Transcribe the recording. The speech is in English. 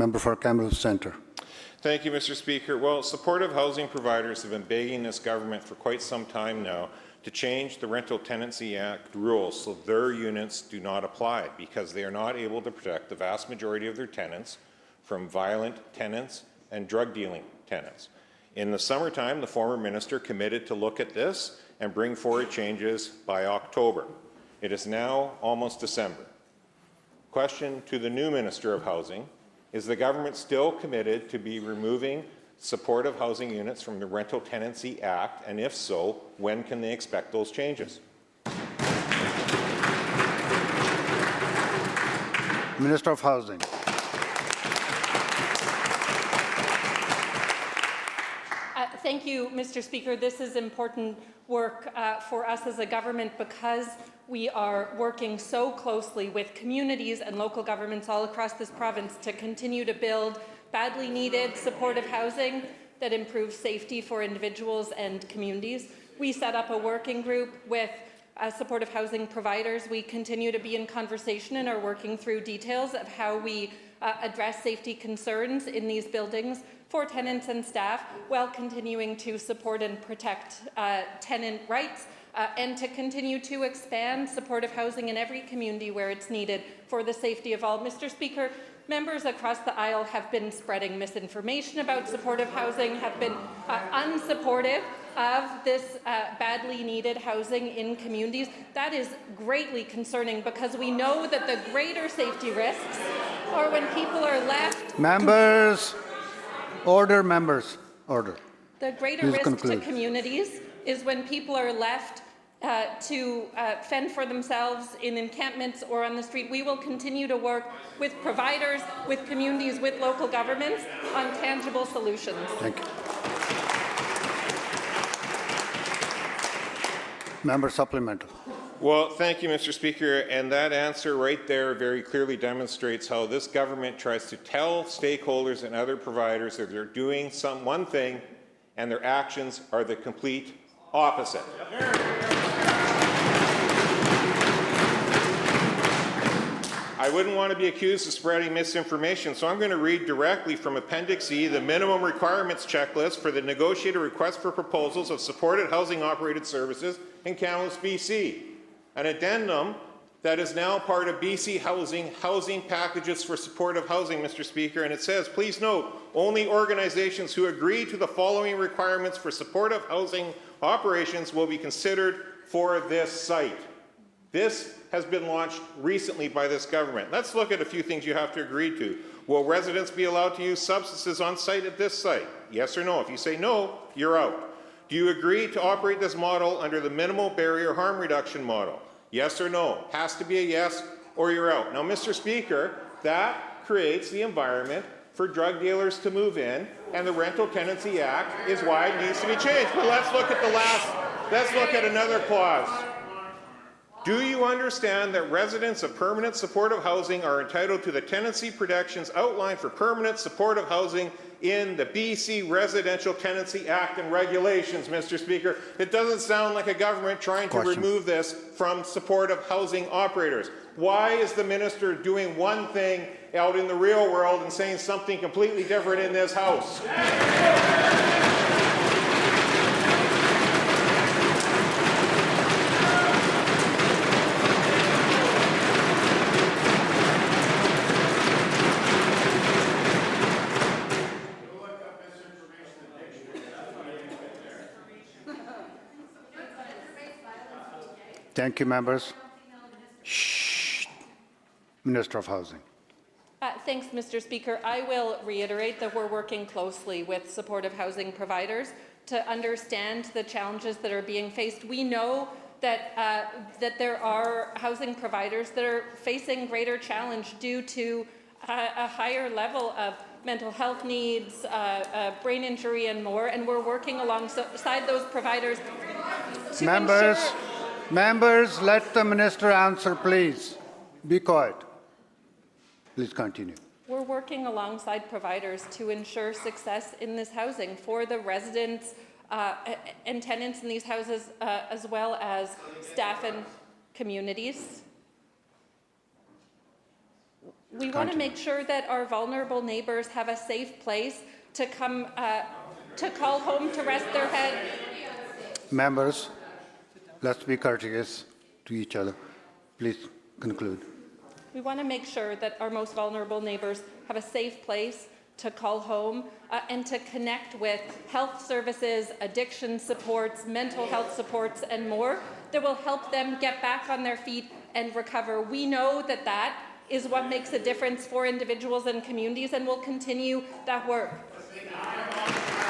Member for Kamloops Centre. Thank you, Mr. Speaker. Well, supportive housing providers have been begging this government for quite some time now to change the Rental Tenancy Act rules so their units do not apply, because they are not able to protect the vast majority of their tenants from violent tenants and drug dealing tenants. In the summertime, the former minister committed to look at this and bring forward changes by October. It is now almost December. Question to the new Minister of Housing: is the government still committed to be removing supportive housing units from the Rental Tenancy Act, and if so, when can they expect those changes? Minister of Housing. Thank you, Mr. Speaker. This is important work for us as a government, because we are working so closely with communities and local governments all across this province to continue to build badly needed supportive housing that improves safety for individuals and communities. We set up a working group with supportive housing providers. We continue to be in conversation and are working through details of how we address safety concerns in these buildings for tenants and staff, while continuing to support and protect tenant rights, and to continue to expand supportive housing in every community where it's needed for the safety of all. Mr. Speaker, members across the aisle have been spreading misinformation about supportive housing, have been unsupportive of this badly needed housing in communities. That is greatly concerning, because we know that the greater safety risks are when people are left. Members, order, members, order. The greater Please risk conclude. to communities is when people are left to fend for themselves in encampments or on the street. We will continue to work with providers, with communities, with local governments on tangible solutions. Thank you. Member supplemental. Well, thank you, Mr. Speaker. And that answer right there very clearly demonstrates how this government tries to tell stakeholders and other providers that they're doing one thing, and their actions are the complete opposite. I wouldn't want to be accused of spreading misinformation, so I'm going to read directly from Appendix E, the minimum requirements checklist for the negotiated request for proposals of supported housing operated services in Kamloops, BC. An addendum that is now part of BC housing packages for supportive housing, Mr. Speaker, and it says, please note, only organizations who agree to the following requirements for supportive housing operations will be considered for this site. This has been launched recently by this government. Let's look at a few things you have to agree to. Will residents be allowed to use substances on site at this site? Yes or no? If you say no, you're out. Do you agree to operate this model under the minimal barrier harm reduction model? Yes or no? Has to be a yes or you're out. Now, Mr. Speaker, that creates the environment for drug dealers to move in, and the Rental Tenancy Act is why it needs to be changed. But let's look at another clause. Do you understand that residents of permanent supportive housing are entitled to the tenancy protections outlined for permanent supportive housing in the BC Residential Tenancy Act and regulations, Mr. Speaker? It doesn't sound like a government trying to remove this from supportive housing operators. Why is the minister doing one thing out in the real world and saying something completely different in this House? Thank you, members. Shh. Minister of Housing. Thanks, Mr. Speaker. I will reiterate that we're working closely with supportive housing providers to understand the challenges that are being faced. We know that, that there are housing providers that are facing greater challenge due to a higher level of mental health needs, brain injury, and more, and we're working alongside those providers to Members, let the minister answer, please. Be quiet. Please continue. We're working alongside providers to ensure success in this housing for the residents and tenants in these houses, as well as staff and communities. We want to make sure that our vulnerable neighbours have a safe place to come to call home to rest their head. Members, let's be courteous to each other. Please conclude. We want to make sure that our most vulnerable neighbours have a safe place to call home and to connect with health services, addiction supports, mental health supports, and more that will help them get back on their feet and recover. We know that that is what makes a difference for individuals and communities, and we'll continue that work.